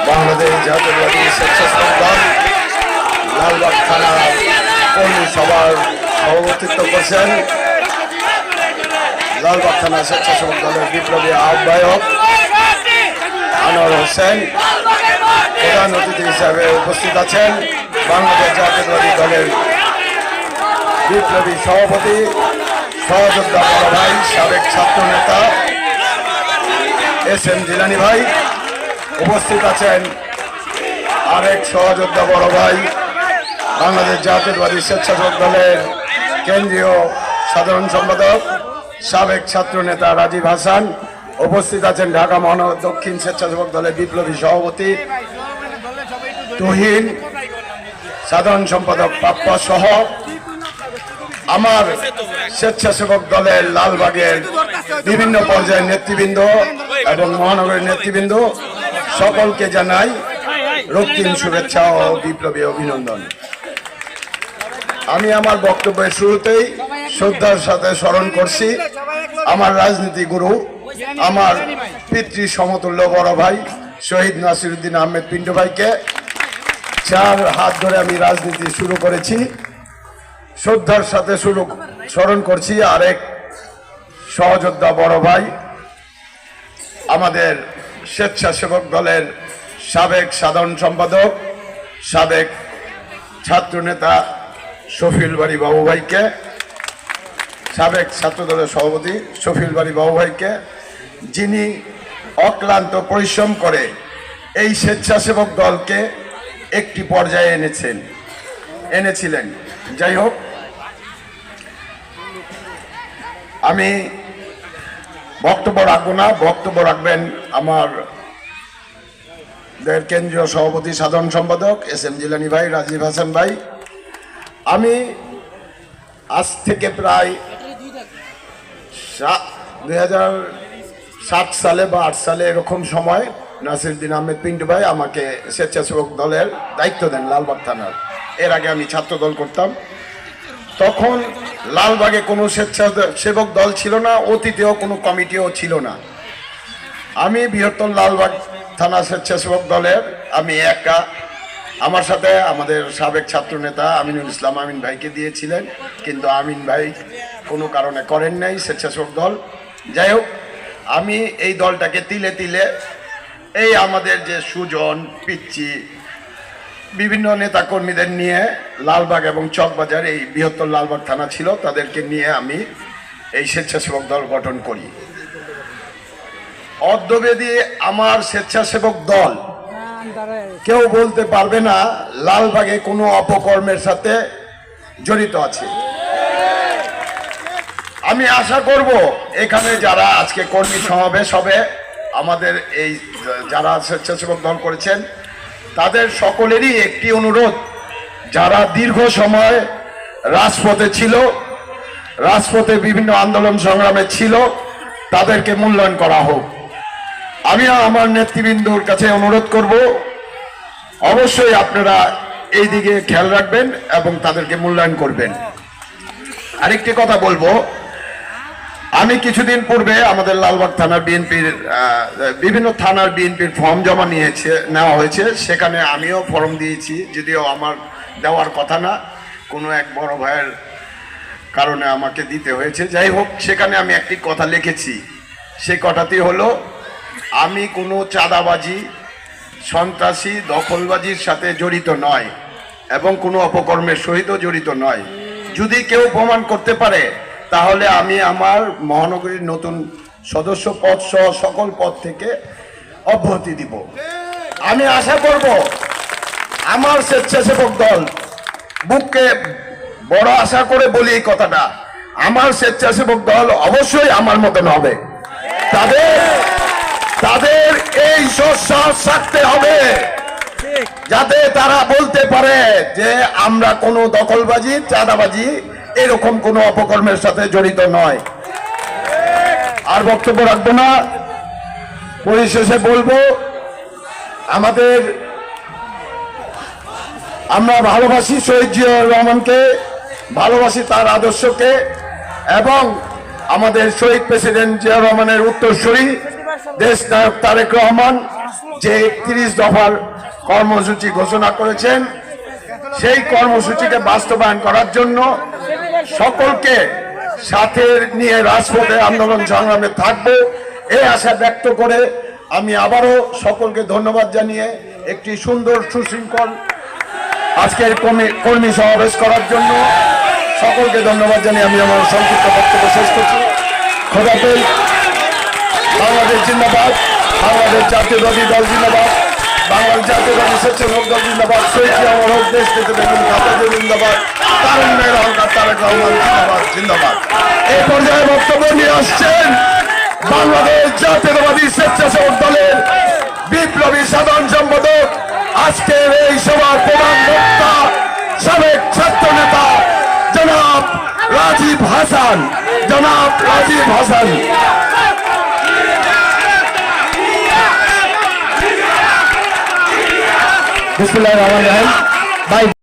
বাংলাদেশ জাতীয়তাবাদী স্বেচ্ছাসেবক দল লালবাগ থানা কর্মী সভার সভাপতিত্ব করছেন লালবাগ থানা স্বেচ্ছাসেবক দলের বিপ্লবী আহ্বায়ক আনোয়ার হোসেন। প্রধান অতিথি হিসাবে উপস্থিত আছেন বাংলাদেশ জাতীয়তাবাদী দলের বিপ্লবী সভাপতি সহযোদ্ধা বড় ভাই সাবেক ছাত্র নেতা এস এম জিলানী ভাই। উপস্থিত আছেন আরেক সহযোদ্ধা বড় ভাই বাংলাদেশ জাতীয়তাবাদী স্বেচ্ছাসেবক দলের কেন্দ্রীয় সাধারণ সম্পাদক সাবেক ছাত্র নেতা রাজীব হাসান। উপস্থিত আছেন ঢাকা মহানগর দক্ষিণ স্বেচ্ছাসেবক দলের বিপ্লবী সভাপতি তুহিন, সাধারণ সম্পাদক পাপ্পা সহ আমার স্বেচ্ছাসেবক দলের লালবাগের বিভিন্ন পর্যায়ের নেতৃবৃন্দ এবং মহানগরের নেতৃবৃন্দ সকলকে জানাই রক্তিম শুভেচ্ছা ও বিপ্লবী অভিনন্দন। আমি আমার বক্তব্যের শুরুতেই শ্রদ্ধার সাথে স্মরণ করছি আমার রাজনীতি গুরু, আমার পিতৃ সমতুল্য বড় ভাই শহীদ নাসিরউদ্দিন আহমেদ পিন্টু ভাইকে, যার হাত ধরে আমি রাজনীতি শুরু করেছি। শ্রদ্ধার সাথে স্মরণ করছি আরেক সহযোদ্ধা বড় ভাই আমাদের স্বেচ্ছাসেবক দলের সাবেক সাধারণ সম্পাদক সাবেক ছাত্র নেতা শফিউল বারী বাবু ভাইকে, সাবেক ছাত্র দলের সভাপতি শফিউল বারী বাবু ভাইকে, যিনি অক্লান্ত পরিশ্রম করে এই স্বেচ্ছাসেবক দলকে একটি পর্যায়ে এনেছিলেন। যাই হোক, আমি বক্তব্য রাখবো না, বক্তব্য রাখবেন আমার কেন্দ্রীয় সভাপতি সাধারণ সম্পাদক এস এম জিলানী ভাই, রাজীব হাসান ভাই। আমি আজ থেকে প্রায় 2007 সালে বা 8 সালে এরকম সময় নাসিরউদ্দিন আহমেদ পিন্টু ভাই আমাকে স্বেচ্ছাসেবক দলের দায়িত্ব দেন লালবাগ থানার। এর আগে আমি ছাত্র দল করতাম। তখন লালবাগে কোনো স্বেচ্ছাসেবক দল ছিল না, অতীতেও কোনো কমিটিও ছিল না। আমি বৃহত্তর লালবাগ থানা স্বেচ্ছাসেবক দলের আমি একা, আমার সাথে আমাদের সাবেক ছাত্র নেতা আমিনুল ইসলাম আমিন ভাইকে দিয়েছিলেন, কিন্তু আমিন ভাই কোনো কারণে করেন নাই স্বেচ্ছাসেবক দল। যাই হোক, আমি এই দলটাকে তিলে তিলে এই আমাদের যে সুজন পিচ্চি বিভিন্ন নেতা কর্মীদের নিয়ে লালবাগ এবং চকবাজার এই বৃহত্তর লালবাগ থানা ছিল, তাদেরকে নিয়ে আমি এই স্বেচ্ছাসেবক দল গঠন করি। অদ্যবেদী আমার স্বেচ্ছাসেবক দল কেউ বলতে পারবে না লালবাগে কোনো অপকর্মের সাথে জড়িত আছে। আমি আশা করব এখানে যারা আজকে কর্মী সমাবেশ হবে, আমাদের এই যারা স্বেচ্ছাসেবক দল করেছেন তাদের সকলেরই একটি অনুরোধ, যারা দীর্ঘ সময় রাজপথে ছিল, রাজপথে বিভিন্ন আন্দোলন সংগ্রামে ছিল, তাদেরকে মূল্যায়ন করা হোক। আমি আমার নেতৃবৃন্দর কাছে অনুরোধ করব, অবশ্যই আপনারা এই দিকে খেয়াল রাখবেন এবং তাদেরকে মূল্যায়ন করবেন। আরেকটি কথা বলবো, আমি কিছুদিন পূর্বে আমাদের লালবাগ থানার বিএনপির বিভিন্ন থানার বিএনপির ফর্ম জমা নেওয়া হয়েছে, সেখানে আমিও ফর্ম দিয়েছি, যদিও আমার দেওয়ার কথা না, কোনো এক বড় ভাইয়ের কারণে আমাকে দিতে হয়েছে। যাই হোক, সেখানে আমি একটি কথা লিখেছি, সেই কথাটি হলো আমি কোনো চাঁদাবাজি, সন্ত্রাসী, দখলবাজির সাথে জড়িত নয় এবং কোনো অপকর্মের সহিতও জড়িত নয়। যদি কেউ প্রমাণ করতে পারে তাহলে আমি আমার মহানগরীর নতুন সদস্য পদ সহ সকল পদ থেকে অব্যাহতি দিব। আমি আশা করব আমার স্বেচ্ছাসেবক দল, বুককে বড় আশা করে বলি এই কথাটা, আমার স্বেচ্ছাসেবক দল অবশ্যই আমার মতন হবে। তাদের এই সাহস থাকতে হবে যাতে তারা বলতে পারে যে আমরা কোনো দখলবাজি, চাঁদাবাজি, এরকম কোনো অপকর্মের সাথে জড়িত নয়। আর বক্তব্য রাখবো না, পরিশেষে বলবো আমরা ভালোবাসি শহীদ জিয়াউর রহমানকে, ভালোবাসি তার আদর্শকে এবং আমাদের শহীদ প্রেসিডেন্ট জিয়াউর রহমানের উত্তরসূরি দেশ নায়ক তারেক রহমান যে 31 দফার কর্মসূচি ঘোষণা করেছেন, সেই কর্মসূচিকে বাস্তবায়ন করার জন্য সকলকে সাথে নিয়ে রাজপথে আন্দোলন সংগ্রামে থাকবো এই আশা ব্যক্ত করে আমি আবারও সকলকে ধন্যবাদ জানিয়ে একটি সুন্দর সুশৃঙ্খল আজকের কর্মী সমাবেশ করার জন্য সকলকে ধন্যবাদ জানিয়ে আমি আমার সংক্ষিপ্ত বক্তব্য শেষ করছি। খোদাফেজ। বাংলাদেশ জিন্দাবাদ, বাংলাদেশ জাতীয়তাবাদী দল জিন্দাবাদ, বাংলাদেশ জাতীয়তাবাদী স্বেচ্ছাসেবক দল জিন্দাবাদ, শহীদ আমার হোক, দেশ থেকে বেগুন খাতাদের জিন্দাবাদ, তারুণ্যের অহংকার তারেক রহমান জিন্দাবাদ জিন্দাবাদ। এই পর্যায়ে বক্তব্য নিয়ে আসছেন বাংলাদেশ জাতীয়তাবাদী স্বেচ্ছাসেবক দলের বিপ্লবী সাধারণ সম্পাদক, আজকের এই সভার প্রধান বক্তা, সাবেক ছাত্র নেতা জনাব রাজীব হাসান। জনাব রাজীব হাসান। বিসমিল্লাহির রহমানির রহিম।